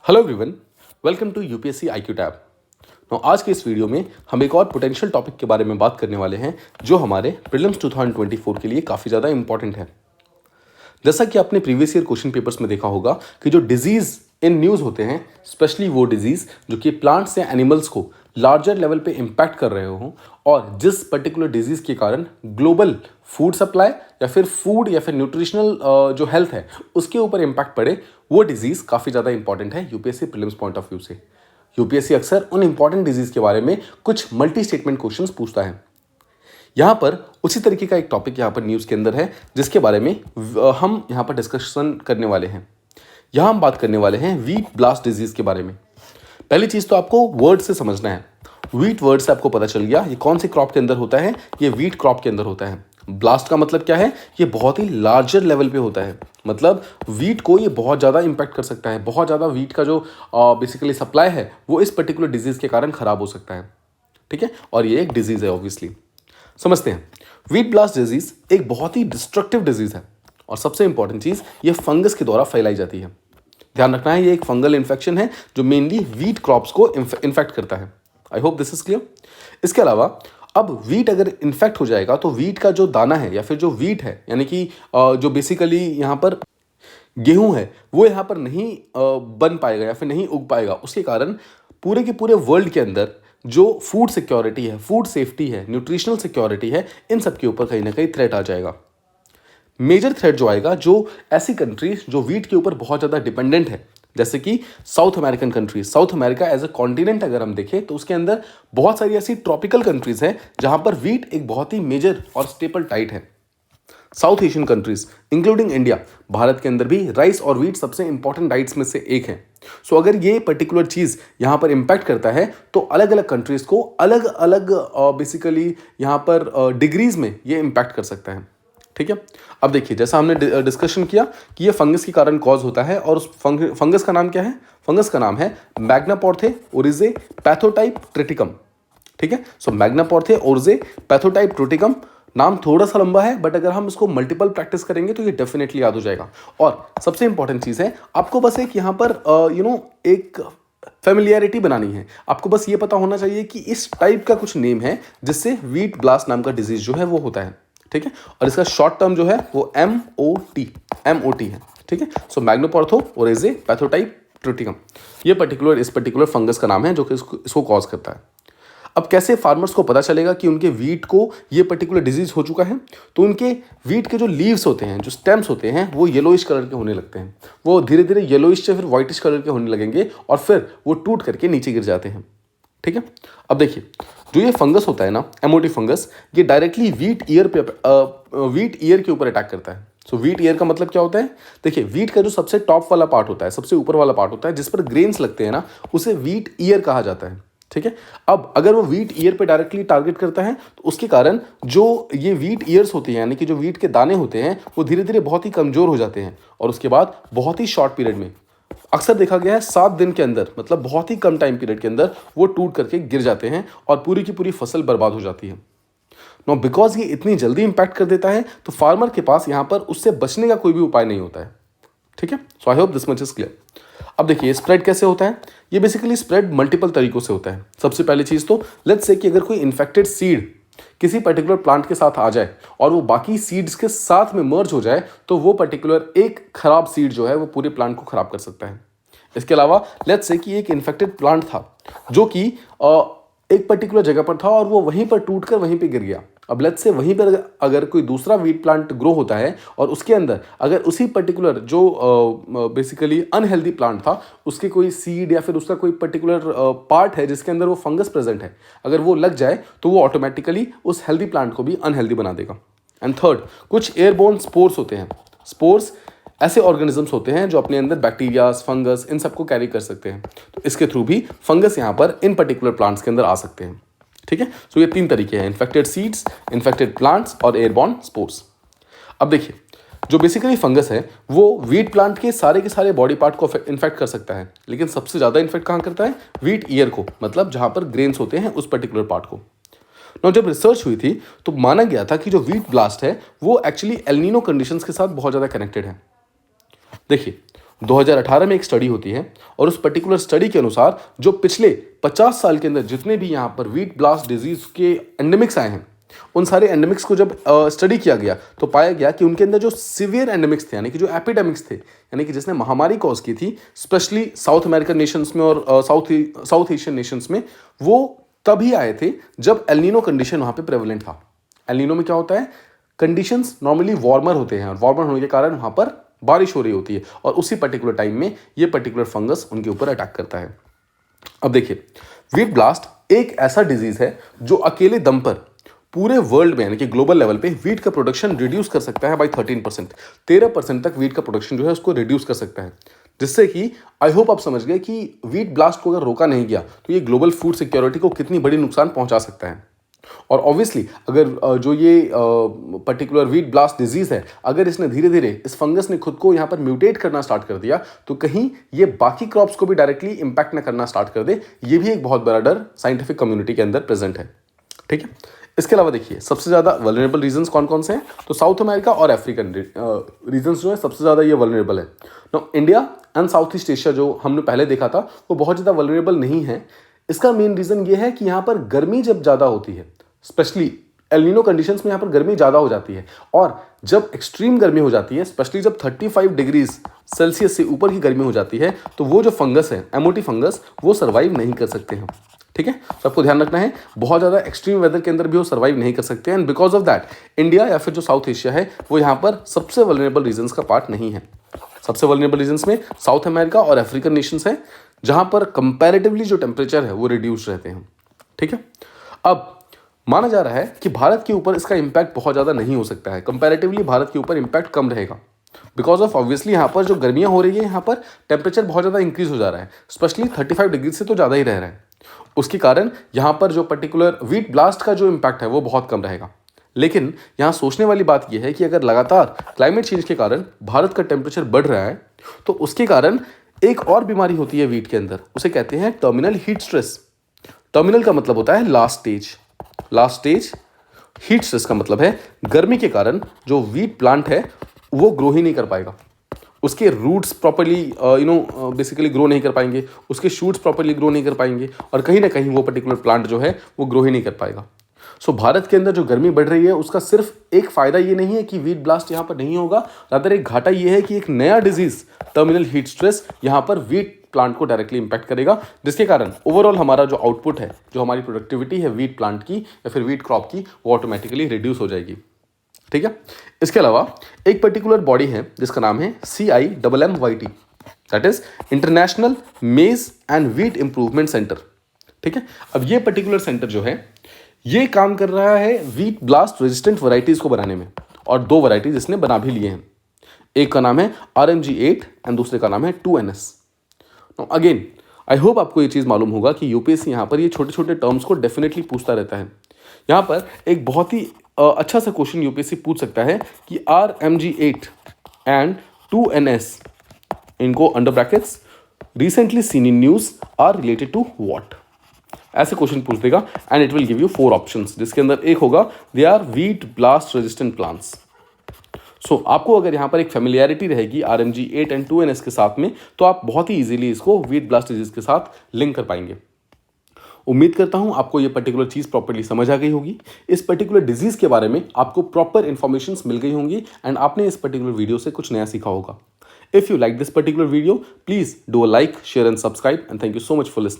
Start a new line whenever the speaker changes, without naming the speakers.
Hello everyone, welcome to UPSC IQ tab. आज के इस वीडियो में हम एक और पोटेंशियल टॉपिक के बारे में बात करने वाले हैं जो हमारे प्रीलिम्स 2024 के लिए काफ़ी ज़्यादा इंपॉर्टेंट है। जैसा कि आपने प्रीवियस ईयर क्वेश्चन पेपर्स में देखा होगा कि जो डिजीज़ इन न्यूज़ होते हैं, स्पेशली वो डिजीज़ जो कि प्लांट्स या एनिमल्स को लार्जर लेवल पे इम्पैक्ट कर रहे हों और जिस पर्टिकुलर डिजीज़ के कारण ग्लोबल फूड सप्लाई या फिर फूड या फिर न्यूट्रिशनल जो हेल्थ है उसके ऊपर इम्पैक्ट पड़े, वो डिजीज़ काफ़ी ज़्यादा इंपॉर्टेंट है UPSC prelims point of view से। यूपीएससी अक्सर उन इंपॉर्टेंट डिजीज़ के बारे में कुछ मल्टी स्टेटमेंट क्वेश्चंस पूछता है। यहाँ पर उसी तरीके का एक टॉपिक यहाँ पर न्यूज़ के अंदर है जिसके बारे में हम यहाँ पर डिस्कशन करने वाले हैं। यहाँ हम बात करने वाले हैं वीट ब्लास्ट डिजीज़ के बारे में। पहली चीज़ तो आपको वर्ड से समझना है। वीट वर्ड से आपको पता चल गया ये कौन सी क्रॉप के अंदर होता है, ये वीट क्रॉप के अंदर होता है। ब्लास्ट का मतलब क्या है, ये बहुत ही लार्जर लेवल पे होता है, मतलब वीट को ये बहुत ज़्यादा इंपैक्ट कर सकता है। बहुत ज़्यादा वीट का जो बेसिकली सप्लाई है वो इस पर्टिकुलर डिजीज़ के कारण ख़राब हो सकता है। ठीक है, और ये एक डिजीज़ है ऑब्वियसली। समझते हैं, वीट ब्लास्ट डिजीज़ एक बहुत ही डिस्ट्रक्टिव डिजीज़ है और सबसे इंपॉर्टेंट चीज़ ये फंगस के द्वारा फैलाई जाती है। ध्यान रखना है, ये एक फंगल इन्फेक्शन है जो मेनली वीट क्रॉप्स को इन्फेक्ट करता है। आई होप दिस इज क्लियर। इसके अलावा अब वीट अगर इन्फेक्ट हो जाएगा तो वीट का जो दाना है या फिर जो वीट है यानी कि जो बेसिकली यहाँ पर गेहूं है वो यहाँ पर नहीं बन पाएगा या फिर नहीं उग पाएगा। उसके कारण पूरे के पूरे वर्ल्ड के अंदर जो फूड सिक्योरिटी है, फूड सेफ्टी है, न्यूट्रिशनल सिक्योरिटी है, इन सब के ऊपर कहीं ना कहीं थ्रेट आ जाएगा। मेजर थ्रेट जो आएगा, जो ऐसी कंट्रीज जो वीट के ऊपर बहुत ज़्यादा डिपेंडेंट है, जैसे कि South American countries. South America as a continent अगर हम देखें तो उसके अंदर बहुत सारी ऐसी ट्रॉपिकल कंट्रीज हैं जहां पर वीट एक बहुत ही मेजर और स्टेपल डाइट है। South Asian countries including India, Bharat के अंदर भी राइस और वीट सबसे इंपॉर्टेंट डाइट्स में से एक है। सो अगर ये पर्टिकुलर चीज़ यहाँ पर इम्पैक्ट करता है तो अलग अलग कंट्रीज को अलग अलग बेसिकली यहाँ पर डिग्रीज में ये इम्पैक्ट कर सकता है। ठीक है, अब देखिए, जैसा हमने डिस्कशन किया कि ये फंगस के कारण कॉज होता है और उस फंगस का नाम क्या है? फंगस का नाम है मैग्नापोर्थे ओरिजे पैथोटाइप ट्रिटिकम। ठीक है, सो मैग्नापोर्थे ओरिजे पैथोटाइप ट्रिटिकम नाम थोड़ा सा लंबा है, बट अगर हम इसको मल्टीपल प्रैक्टिस करेंगे तो ये डेफिनेटली याद हो जाएगा। और सबसे इंपॉर्टेंट चीज़ है, आपको बस एक यहाँ पर एक फेमिलियरिटी बनानी है। आपको बस ये पता होना चाहिए कि इस टाइप का कुछ नेम है जिससे वीट ब्लास्ट नाम का डिजीज जो है वो होता है। ठीक है, और इसका शॉर्ट टर्म जो है वो MOT है। ठीक है, सो मैग्नापोर्थो ओरिजे पैथोटाइप ट्रिटिकम ये इस पर्टिकुलर फंगस का नाम है जो कि इसको कॉज करता है। अब कैसे फार्मर्स को पता चलेगा कि उनके वीट को ये पर्टिकुलर डिजीज हो चुका है? तो उनके वीट के जो लीव्स होते हैं, जो स्टेम्स होते हैं, वो येलोइश कलर के होने लगते हैं। वो धीरे धीरे येलोइश से फिर व्हाइटिश कलर के होने लगेंगे और फिर वो टूट करके नीचे गिर जाते हैं। ठीक है, अब देखिए, जो ये फंगस होता है ना, MOT फंगस, ये डायरेक्टली वीट ईयर के ऊपर अटैक करता है। सो वीट ईयर का मतलब क्या होता है? देखिए, वीट का जो सबसे टॉप वाला पार्ट होता है, सबसे ऊपर वाला पार्ट होता है जिस पर ग्रेन्स लगते हैं ना, उसे वीट ईयर कहा जाता है। ठीक है, अब अगर वो वीट ईयर पे डायरेक्टली टारगेट करता है तो उसके कारण जो ये वीट ईयर्स होती हैं यानी कि जो वीट के दाने होते हैं वो धीरे धीरे बहुत ही कमजोर हो जाते हैं और उसके बाद बहुत ही शॉर्ट पीरियड में, अक्सर देखा गया है 7 दिन के अंदर, मतलब बहुत ही कम टाइम पीरियड के अंदर वो टूट करके गिर जाते हैं और पूरी की पूरी फसल बर्बाद हो जाती है। नो बिकॉज ये इतनी जल्दी इंपैक्ट कर देता है तो फार्मर के पास यहाँ पर उससे बचने का कोई भी उपाय नहीं होता है। ठीक है, so I hope this much is clear. अब देखिए, स्प्रेड कैसे होता है? ये बेसिकली स्प्रेड मल्टीपल तरीकों से होता है। सबसे पहली चीज़ तो लेट्स से कि अगर कोई इन्फेक्टेड सीड किसी पर्टिकुलर प्लांट के साथ आ जाए और वो बाकी सीड्स के साथ में मर्ज हो जाए तो वो पर्टिकुलर एक खराब सीड जो है वो पूरे प्लांट को खराब कर सकता है। इसके अलावा लेट्स से कि एक इन्फेक्टेड प्लांट था जो कि एक पर्टिकुलर जगह पर था और वो वहीं पर टूटकर वहीं पे गिर गया। अब लेट्स से वहीं पर अगर कोई दूसरा वीट प्लांट ग्रो होता है और उसके अंदर अगर उसी पर्टिकुलर जो बेसिकली अनहेल्दी प्लांट था उसके कोई सीड या फिर उसका कोई पर्टिकुलर पार्ट है जिसके अंदर वो फंगस प्रेजेंट है, अगर वो लग जाए तो वो ऑटोमेटिकली उस हेल्दी प्लांट को भी अनहेल्दी बना देगा। एंड थर्ड, कुछ एयरबोर्न स्पोर्स होते हैं। स्पोर्स ऐसे ऑर्गेनिजम्स होते हैं जो अपने अंदर बैक्टीरियाज, फंगस, इन सबको कैरी कर सकते हैं, तो इसके थ्रू भी फंगस यहाँ पर इन पर्टिकुलर प्लांट्स के अंदर आ सकते हैं। ठीक है, सो ये 3 तरीके हैं, इन्फेक्टेड सीड्स, इन्फेक्टेड प्लांट्स और एयरबॉर्न स्पोर्स। अब देखिए, जो बेसिकली फंगस है वो वीट प्लांट के सारे बॉडी पार्ट को इन्फेक्ट कर सकता है, लेकिन सबसे ज़्यादा इन्फेक्ट कहाँ करता है? वीट ईयर को, मतलब जहाँ पर ग्रेन्स होते हैं उस पर्टिकुलर पार्ट को। नो, जब रिसर्च हुई थी तो माना गया था कि जो वीट ब्लास्ट है वो एक्चुअली एल नीनो कंडीशंस के साथ बहुत ज़्यादा कनेक्टेड है। देखिए, 2018 में एक स्टडी होती है और उस पर्टिकुलर स्टडी के अनुसार जो पिछले 50 साल के अंदर जितने भी यहाँ पर वीट ब्लास्ट डिजीज के एंडेमिक्स आए हैं, उन सारे एंडेमिक्स को जब स्टडी किया गया तो पाया गया कि उनके अंदर जो सीवियर एंडेमिक्स थे, यानी कि जो एपिडेमिक्स थे, यानी कि जिसने महामारी कॉज की थी, स्पेशली साउथ अमेरिकन नेशंस में और साउथ एशियन नेशंस में, वो तभी आए थे जब एल नीनो कंडीशन वहाँ पे प्रेवलेंट था। एल नीनो में क्या होता है, कंडीशंस नॉर्मली वार्मर होते हैं और वार्मर होने के कारण वहाँ पर बारिश हो रही होती है और उसी पर्टिकुलर टाइम में ये पर्टिकुलर फंगस उनके ऊपर अटैक करता है। अब देखिए, वीट ब्लास्ट एक ऐसा डिजीज है जो अकेले दम पर पूरे वर्ल्ड में यानी कि ग्लोबल लेवल पे वीट का प्रोडक्शन रिड्यूस कर सकता है बाई 13%। 13% तक वीट का प्रोडक्शन जो है उसको रिड्यूस कर सकता है, जिससे कि आई होप आप समझ गए कि वीट ब्लास्ट को अगर रोका नहीं गया तो ये ग्लोबल फूड सिक्योरिटी को कितनी बड़ी नुकसान पहुंचा सकता है। और ऑब्वियसली अगर जो ये पर्टिकुलर वीट ब्लास्ट डिजीज है, अगर इसने धीरे धीरे इस फंगस ने खुद को यहाँ पर म्यूटेट करना स्टार्ट कर दिया तो कहीं ये बाकी क्रॉप्स को भी डायरेक्टली इंपैक्ट ना करना स्टार्ट कर दे, ये भी एक बहुत बड़ा डर साइंटिफिक कम्युनिटी के अंदर प्रेजेंट है। ठीक है, इसके अलावा देखिए सबसे ज़्यादा वल्नरेबल रीजन्स कौन कौन से हैं, तो साउथ अमेरिका और अफ्रीकन रीजन्स जो है सबसे ज़्यादा ये वल्नरेबल है। No, India and South East Asia जो हमने पहले देखा था वो बहुत ज़्यादा वल्नरेबल नहीं है। इसका मेन रीज़न ये है कि यहाँ पर गर्मी जब ज़्यादा होती है, स्पेशली एल नीनो कंडीशंस में यहाँ पर गर्मी ज़्यादा हो जाती है, और जब एक्सट्रीम गर्मी हो जाती है, स्पेशली जब 35 डिग्रीज सेल्सियस से ऊपर की गर्मी हो जाती है, तो वो जो फंगस है, एमओटी फंगस, वो सर्वाइव नहीं कर सकते हैं। ठीक है, तो आपको ध्यान रखना है, बहुत ज़्यादा एक्सट्रीम वेदर के अंदर भी वो सर्वाइव नहीं कर सकते हैं। And because of that India या फिर जो साउथ एशिया है वो यहाँ पर सबसे वल्नरेबल रीजन्स का पार्ट नहीं है। सबसे वल्नरेबल रीजन्स में साउथ अमेरिका और अफ्रीकन नेशंस है, जहाँ पर कंपैरेटिवली जो टेम्परेचर है वो रिड्यूस रहते हैं। ठीक है, अब माना जा रहा है कि भारत के ऊपर इसका इंपैक्ट बहुत ज़्यादा नहीं हो सकता है, कंपैरेटिवली भारत के ऊपर इंपैक्ट कम रहेगा, बिकॉज ऑफ ऑब्वियसली यहाँ पर जो गर्मियाँ हो रही है, यहाँ पर टेम्परेचर बहुत ज़्यादा इंक्रीज हो जा रहा है, स्पेशली 35 डिग्री से तो ज़्यादा ही रह रहा है। उसके कारण यहाँ पर जो पर्टिकुलर वीट ब्लास्ट का जो इम्पैक्ट है वो बहुत कम रहेगा। लेकिन यहाँ सोचने वाली बात यह है कि अगर लगातार क्लाइमेट चेंज के कारण भारत का टेम्परेचर बढ़ रहा है तो उसके कारण एक और बीमारी होती है वीट के अंदर, उसे कहते हैं टर्मिनल हीट स्ट्रेस। टर्मिनल का मतलब होता है last stage, last stage heat stress का मतलब है गर्मी के कारण जो वीट प्लांट है वो ग्रो ही नहीं कर पाएगा, उसके रूट्स प्रॉपर्ली बेसिकली ग्रो नहीं कर पाएंगे, उसके शूट्स प्रॉपर्ली ग्रो नहीं कर पाएंगे और कहीं ना कहीं वो पर्टिकुलर प्लांट जो है वो ग्रो ही नहीं कर पाएगा। सो भारत के अंदर जो गर्मी बढ़ रही है उसका सिर्फ एक फायदा ये नहीं है कि वीट ब्लास्ट यहाँ पर नहीं होगा, रादर एक घाटा ये है कि एक नया डिजीज टर्मिनल हीट स्ट्रेस यहाँ पर वीट प्लांट को डायरेक्टली इंपैक्ट करेगा, जिसके कारण ओवरऑल हमारा जो आउटपुट है, जो हमारी प्रोडक्टिविटी है वीट प्लांट की या फिर वीट क्रॉप की, वो ऑटोमेटिकली रिड्यूस हो जाएगी। ठीक है, इसके अलावा एक पर्टिकुलर बॉडी है जिसका नाम है CIMMYT, दैट इज इंटरनेशनल मेज एंड वीट इंप्रूवमेंट सेंटर। ठीक है, अब ये पर्टिकुलर सेंटर जो है ये काम कर रहा है वीट ब्लास्ट रेजिस्टेंट वैरायटीज को बनाने में, और 2 वैरायटीज इसने बना भी लिए हैं। एक का नाम है RMG8 एंड दूसरे का नाम है 2NS। अगेन आई होप आपको ये चीज़ मालूम होगा कि यूपीएससी यहाँ पर ये छोटे छोटे टर्म्स को डेफिनेटली पूछता रहता है। यहाँ पर एक बहुत ही अच्छा सा क्वेश्चन यूपीएससी पूछ सकता है कि RMG8 एंड 2NS, इनको under brackets recently seen in news are related to what, ऐसे क्वेश्चन पूछ देगा and it will give you 4 options, जिसके अंदर एक होगा they are wheat blast resistant plants. So आपको अगर यहाँ पर एक फेमिलियरिटी रहेगी RMG8 एंड 2NS के साथ में, तो आप बहुत ही इजीली इसको वीट ब्लास्ट डिजीज के साथ लिंक कर पाएंगे। उम्मीद करता हूँ आपको ये पर्टिकुलर चीज़ प्रॉपर्ली समझ आ गई होगी, इस पर्टिकुलर डिजीज़ के बारे में आपको प्रॉपर इन्फॉर्मेशन मिल गई होंगी एंड आपने इस पर्टिकुलर वीडियो से कुछ नया सीखा होगा। If you like this particular video, please do a like, share and subscribe, and thank you so much for listening.